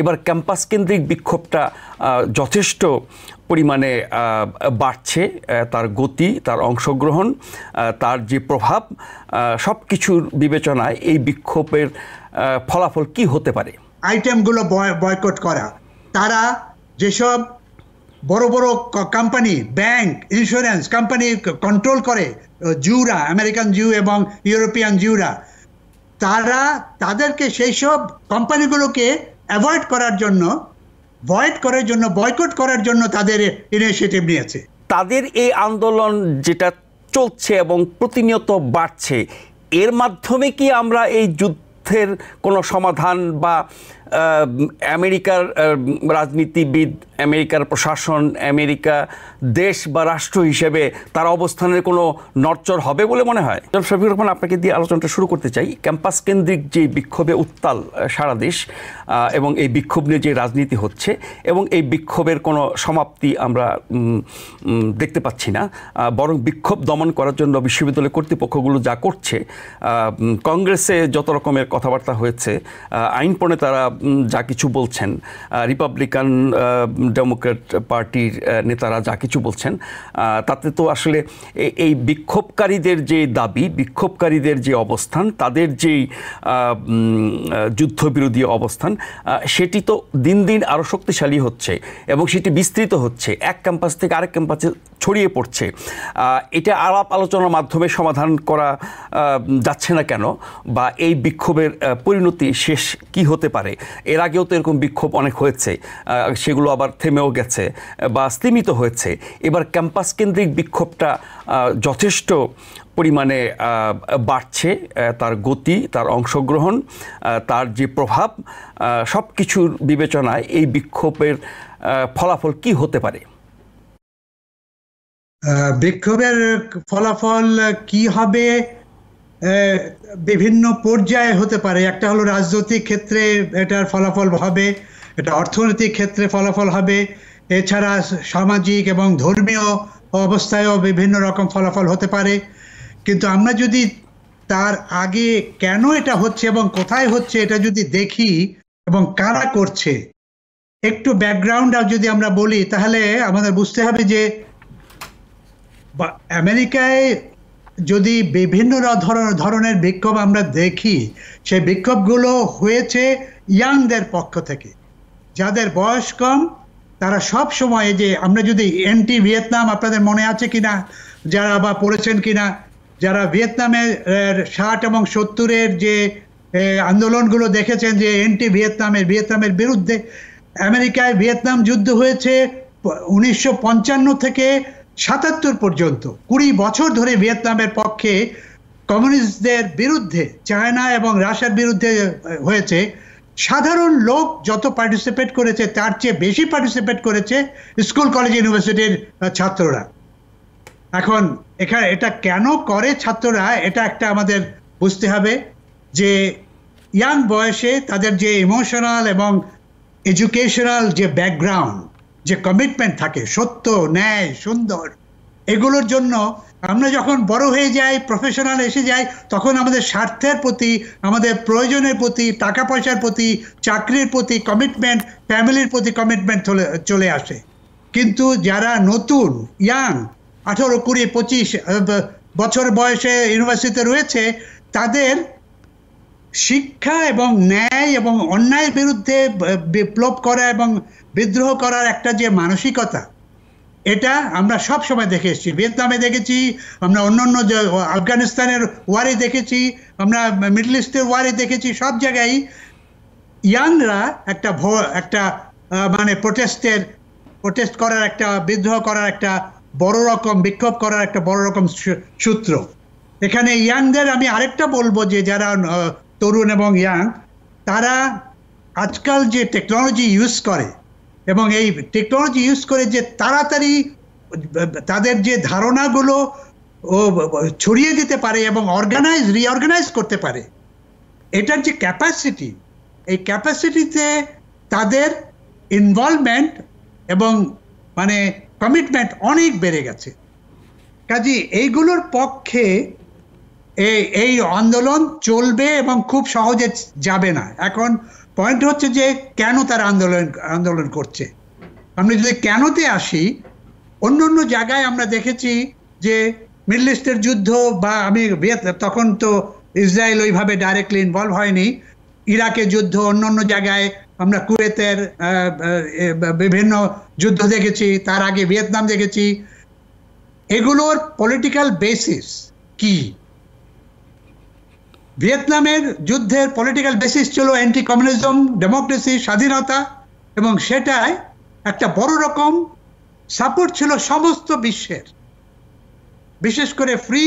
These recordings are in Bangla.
এবার ক্যাম্পাস কেন্দ্রিক বিক্ষোভটা যথেষ্ট পরিমাণে বাড়ছে, তার গতি, তার অংশগ্রহণ, তার যে প্রভাব, সব কিছুর বিবেচনায় এই বিক্ষোভের ফলাফল কি হতে পারে? আইটেমগুলো বয়কট করা, তারা যেসব বড় বড় company, bank, insurance company control করে, জিউরা, আমেরিকান জিউ এবং ইউরোপিয়ান জিউরা, তাদেরকে সেই সব কোম্পানিগুলোকে অ্যাভয়েড করার জন্য, বয়কট করার জন্য তাদের ইনিশিয়েটিভ নিয়েছে। তাদের এই আন্দোলন যেটা চলছে এবং প্রতিনিয়ত বাড়ছে, এর মাধ্যমে কি আমরা এই যুদ্ধের কোনো সমাধান বা আমেরিকার রাজনীতিবিদ, আমেরিকার প্রশাসন, আমেরিকা দেশ বা রাষ্ট্র হিসেবে তার অবস্থানের কোনো নড়চড় হবে বলে মনে হয়? শফিকুর রহমান, আপনাকে দিয়ে আলোচনাটা শুরু করতে চাই। ক্যাম্পাস কেন্দ্রিক যে বিক্ষোভে উত্তাল সারা দেশ এবং এই বিক্ষোভ নিয়ে যে রাজনীতি হচ্ছে এবং এই বিক্ষোভের কোনো সমাপ্তি আমরা দেখতে পাচ্ছি না, বরং বিক্ষোভ দমন করার জন্য বিশ্ববিদ্যালয় কর্তৃপক্ষগুলো যা করছে, কংগ্রেসে যত রকমের কথাবার্তা হয়েছে, আইন প্রণেতারা যা কিছু বলছেন, রিপাবলিকান ডেমোক্র্যাট পার্টির নেতারা যা কিছু বলছেন, তাতে তো আসলে এই বিক্ষোভকারীদের যে দাবি, বিক্ষোভকারীদের যে অবস্থান, তাদের যেই যুদ্ধবিরোধী অবস্থান, সেটি তো দিন দিন আরও শক্তিশালী হচ্ছে এবং সেটি বিস্তৃত হচ্ছে, এক ক্যাম্পাস থেকে আরেক ক্যাম্পাসে ছড়িয়ে পড়ছে। এটা আলাপ আলোচনার মাধ্যমে সমাধান করা যাচ্ছে না কেন? বা এই বিক্ষোভের পরিণতি শেষ কি হতে পারে? এর আগেও তো এরকম বিক্ষোভ অনেক হয়েছে, সেগুলো আবার থেমেও গেছে বা স্তিমিত হয়েছে। এবার ক্যাম্পাস কেন্দ্রিক বিক্ষোভটা যথেষ্ট পরিমাণে বাড়ছে, তার গতি, তার অংশগ্রহণ, তার যে প্রভাব, সব কিছুর বিবেচনায় এই বিক্ষোভের ফলাফল কি হতে পারে? বিক্ষোভের ফলাফল কি হবে বিভিন্ন পর্যায়ে হতে পারে। একটা হলো রাজনৈতিক ক্ষেত্রে এটার ফলাফল হবে, এটা অর্থনৈতিক ক্ষেত্রে ফলাফল হবে, এছাড়া সামাজিক এবং ধর্মীয় অবস্থায়ও বিভিন্ন রকম ফলাফল হতে পারে। কিন্তু আমরা যদি তার আগে কেন এটা হচ্ছে এবং কোথায় হচ্ছে এটা যদি দেখি এবং কারা করছে, একটু ব্যাকগ্রাউন্ড যদি আমরা বলি, তাহলে আমাদের বুঝতে হবে যে আমেরিকায় যদি বিভিন্ন ধরনের বিক্ষোভ আমরা দেখি, সেই বিক্ষোভগুলো হয়েছে ইয়াংদের পক্ষ থেকে, যাদের বয়স কম। তারা সব সময়, যে আমরা যদি এন্টি ভিয়েতনাম, আপনাদের মনে আছে কিনা, যারা বা পড়েছেন কিনা, যারা ভিয়েতনামের 60 এবং 70-এর যে আন্দোলনগুলো দেখেছেন, যে এন্টি ভিয়েতনামের বিরুদ্ধে, আমেরিকায় ভিয়েতনাম যুদ্ধ হয়েছে 1955 থেকে 77 পর্যন্ত, 20 বছর ধরে ভিয়েতনামের পক্ষে কমিউনিস্টদের বিরুদ্ধে, চায়না এবং রাশিয়ার বিরুদ্ধে হয়েছে। সাধারণ লোক যত পার্টিসিপেট করেছে তার চেয়ে বেশি পার্টিসিপেট করেছে স্কুল, কলেজ, ইউনিভার্সিটির ছাত্ররা। এখন এটা কেন করে ছাত্ররা, এটা একটা আমাদের বুঝতে হবে যে ইয়াং বয়সে তাদের যে ইমোশনাল এবং এডুকেশনাল যে ব্যাকগ্রাউন্ড, যে কমিটমেন্ট থাকে, সত্য, ন্যায়, সুন্দর, এগুলোর জন্য আমরা যখন বড় হয়ে যাই, প্রফেশনাল এসে যাই, তখন আমাদের স্বার্থের প্রতি, আমাদের প্রয়োজনের প্রতি, টাকা পয়সার প্রতি, চাকরির প্রতি কমিটমেন্ট, ফ্যামিলির প্রতি কমিটমেন্ট চলে আসে। কিন্তু যারা নতুন, ইয়াং, 18, 20, 25 বছর বয়সে ইউনিভার্সিটিতে রয়েছে, তাদের শিক্ষা এবং ন্যায় এবং অন্যায়ের বিরুদ্ধে বিপ্লব করা এবং বিদ্রোহ করার একটা যে মানসিকতা, এটা আমরা সব সময় দেখে এসেছি। ভিয়েতনামে দেখেছি, আমরা অন্যান্য আফগানিস্তানের ওয়ারে দেখেছি, আমরা মিডল ইস্টের ওয়ারে দেখেছি। সব জায়গায় ইয়াংরা একটা মানে প্রোটেস্ট করার, একটা বিদ্রোহ করার একটা বড় রকম, বিক্ষোভ করার একটা বড় রকম সূত্র। এখানে ইয়াংদের আমি আরেকটা বলবো, যে যারা তরুণ এবং ইয়াং, তারা আজকাল যে টেকনোলজি ইউজ করে এবং এই টেকনোলজি ইউজ করে যে তাড়াতাড়ি তাদের যে ধারণাগুলো ছড়িয়ে দিতে পারে এবং রিঅর্গানাইজ করতে পারে, এটার যে ক্যাপাসিটি, এই ক্যাপাসিটিতে তাদের ইনভলভমেন্ট এবং মানে কমিটমেন্ট অনেক বেড়ে গেছে। কাজে এইগুলোর পক্ষে এই আন্দোলন চলবে এবং খুব সহজে যাবে না। এখন পয়েন্ট হচ্ছে যে কেন তারা আন্দোলন করছে। আমরা যদি কেনতে আসি, অন্য জায়গায় আমরা দেখেছি যে মিডল ইস্টের যুদ্ধ বা তখন তো ইসরায়েল ওইভাবে ডাইরেক্টলি ইনভলভ হয়নি, ইরাকের যুদ্ধ, অন্য জায়গায় আমরা কুয়েতের বিভিন্ন যুদ্ধ দেখেছি, তার আগে ভিয়েতনাম দেখেছি। এগুলোর পলিটিক্যাল বেসিস কি? ভিয়েতনামের যুদ্ধের পলিটিক্যাল বেসিস ছিল অ্যান্টি কমিউনিজম, ডেমোক্রেসি, স্বাধীনতা, এবং সেটায় একটা বড় রকম সাপোর্ট ছিল সমস্ত বিশ্বের, বিশেষ করে ফ্রি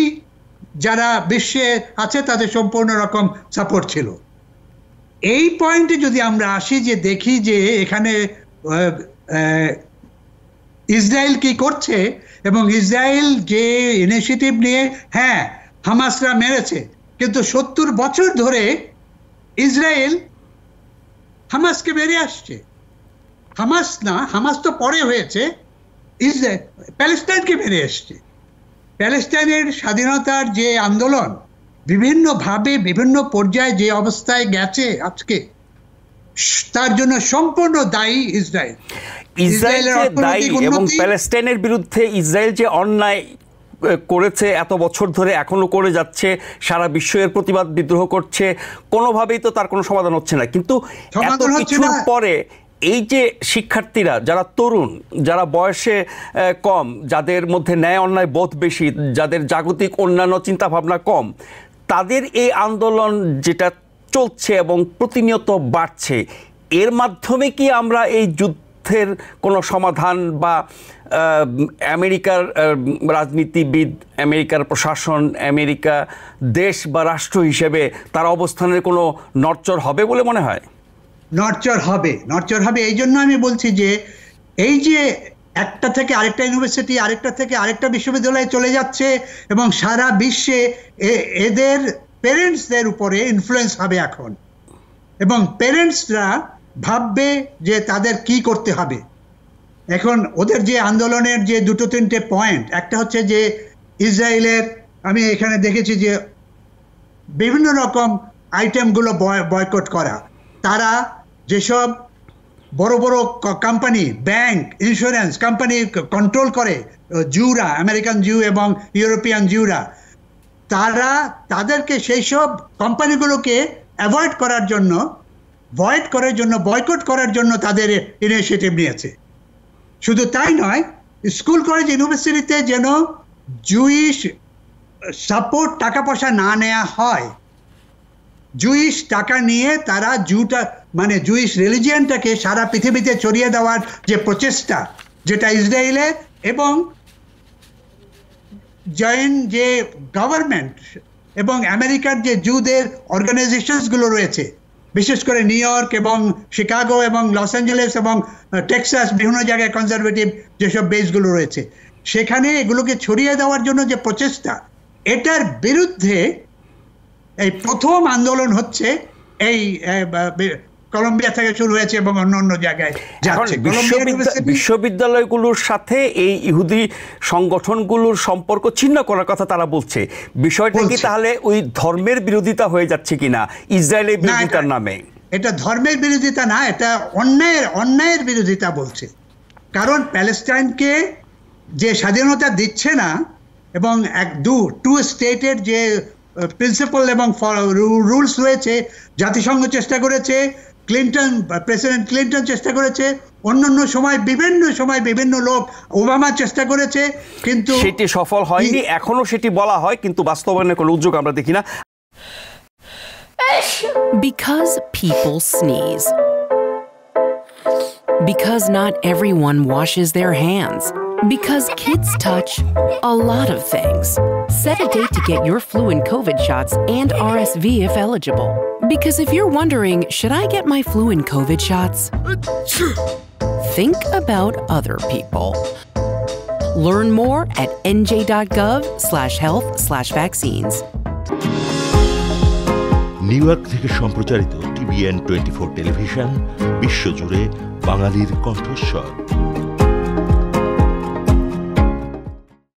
যারা বিশ্বে আছে তাদের সম্পূর্ণ রকম সাপোর্ট ছিল। এই পয়েন্টে যদি আমরা আসি, যে দেখি যে এখানে ইসরায়েল কি করছে, এবং ইসরায়েল যে ইনিশিয়েটিভ নিয়ে, হ্যাঁ হামাসরা মেরেছে, কিন্তু 70 বছর ধরে ইসরায়েল হামাসকে বেরিয়ে আসছে। হামাস তো পরে হয়েছে, ইসরায়েল প্যালেস্টাইনকে বেরিয়ে আসছে। প্যালেস্টাইনের স্বাধীনতার যে আন্দোলন বিভিন্নভাবে বিভিন্ন পর্যায়ে যে অবস্থায় গেছে আজকে, তার জন্য সম্পূর্ণ দায়ী ইসরায়েল। ইসরায়েলের দায়ী, এবং প্যালেস্টাইনের বিরুদ্ধে ইসরায়েল যে অন্যায় করেছে এত বছর ধরে, এখনো করে যাচ্ছে, সারা বিশ্ব এর প্রতিবাদ বিদ্রোহ করছে, কোনোভাবেই তো তার কোনো সমাধান হচ্ছে না। কিন্তু এত কিছুর পরে এই যে শিক্ষার্থীরা, যারা তরুণ, যারা বয়সে কম, যাদের মধ্যে ন্যায় অন্যায় বোধ বেশি, যাদের জাগতিক অন্যান্য চিন্তাভাবনা কম, তাদের এই আন্দোলন যেটা চলছে এবং প্রতিনিয়ত বাড়ছে, এর মাধ্যমে কি আমরা এই যুদ্ধের কোনো সমাধান বা আমেরিকার রাজনীতিবিদ, আমেরিকার প্রশাসন, আমেরিকা দেশ বা রাষ্ট্র হিসেবে তার অবস্থানের কোনো নড়চড় হবে বলে মনে হয়? নড়চড় হবে। এই জন্য আমি বলছি যে এই যে একটা থেকে আরেকটা ইউনিভার্সিটি, আরেকটা থেকে আরেকটা বিশ্ববিদ্যালয়ে চলে যাচ্ছে, এবং সারা বিশ্বে এদের প্যারেন্টসদের উপরে ইনফ্লুয়েন্স হবে এখন, এবং প্যারেন্টসরা ভাববে যে তাদের কি করতে হবে। এখন ওদের যে আন্দোলনের যে 2-3টে পয়েন্ট, একটা হচ্ছে যে ইসরায়েলের, আমি এখানে দেখেছি যে বিভিন্ন রকম আইটেমগুলো বয়কট করা। তারা যেসব বড় বড় company, bank, insurance company control করে, জুরা, আমেরিকান জু এবং ইউরোপিয়ান জুরা, তাদেরকে সেই সব কোম্পানিগুলোকে অ্যাভয়েড করার জন্য, বয়কট করার জন্য তাদের ইনিশিয়েটিভ নিয়েছে। শুধু তাই নয়, স্কুল, কলেজ, ইউনিভার্সিটিতে যেন জুইশ সাপোর্ট, টাকা পয়সা না নেওয়া হয়। জুইশ টাকা নিয়ে তারা জুইশ রিলিজিয়নটাকে সারা পৃথিবীতে ছড়িয়ে দেওয়ার যে প্রচেষ্টা, যেটা ইসরায়েলের এবং জয়েন যে গভর্নমেন্ট এবং আমেরিকার যে জুদের অর্গানাইজেশনসগুলো রয়েছে, বিশেষ করে নিউ ইয়র্ক এবং শিকাগো এবং লস অ্যাঞ্জেলেস এবং টেক্সাস, বিভিন্ন জায়গায় কনজারভেটিভ যেসব বেসগুলো রয়েছে, সেখানে এগুলোকে ছড়িয়ে দেওয়ার জন্য যে প্রচেষ্টা, এটার বিরুদ্ধে এই প্রথম আন্দোলন হচ্ছে এই কলম্বিয়া থেকে শুরু হয়েছে এবং অন্য জায়গায় যাচ্ছে। বিশ্ববিদ্যালয়গুলোর সাথে এই ইহুদি সংগঠনগুলোর সম্পর্ক ছিন্ন করার কথা তারা বলছে। বিষয়টা কি তাহলে ওই ধর্মের বিরোধিতা হয়ে যাচ্ছে কিনা ইসরায়েলের বিরোধিতার নামে? এটা ধর্মের বিরোধিতা না, এটা অন্যায়ের বিরোধিতা বলছে। কারণ প্যালেস্টাইনকে যে স্বাধীনতা দিচ্ছে না, এবং টু স্টেটের যে প্রিন্সিপাল এবং রুলস রয়েছে, জাতিসংঘ চেষ্টা করেছে, প্রেসিডেন্ট ক্লিন্টন চেষ্টা করেছে, অন্যান্য সময় বিভিন্ন লোক, ওবামা চেষ্টা করেছে, কিন্তু সেটি সফল হয়নি। এখনো সেটি বলা হয়, কিন্তু বাস্তবায়নের কোনো উদ্যোগ আমরা দেখি না। Because people sneeze. Because not everyone washes their hands. Because kids touch a lot of things. Set a date to get your flu and COVID shots and RSV if eligible. Because if you're wondering, should I get my flu and COVID shots? Think about other people. Learn more at nj.gov/health/vaccines. New York থেকে সম্প্রচারিত TVN 24 টেলিভিশন বিশ্বজুড়ে বাঙালির কণ্ঠস্বর।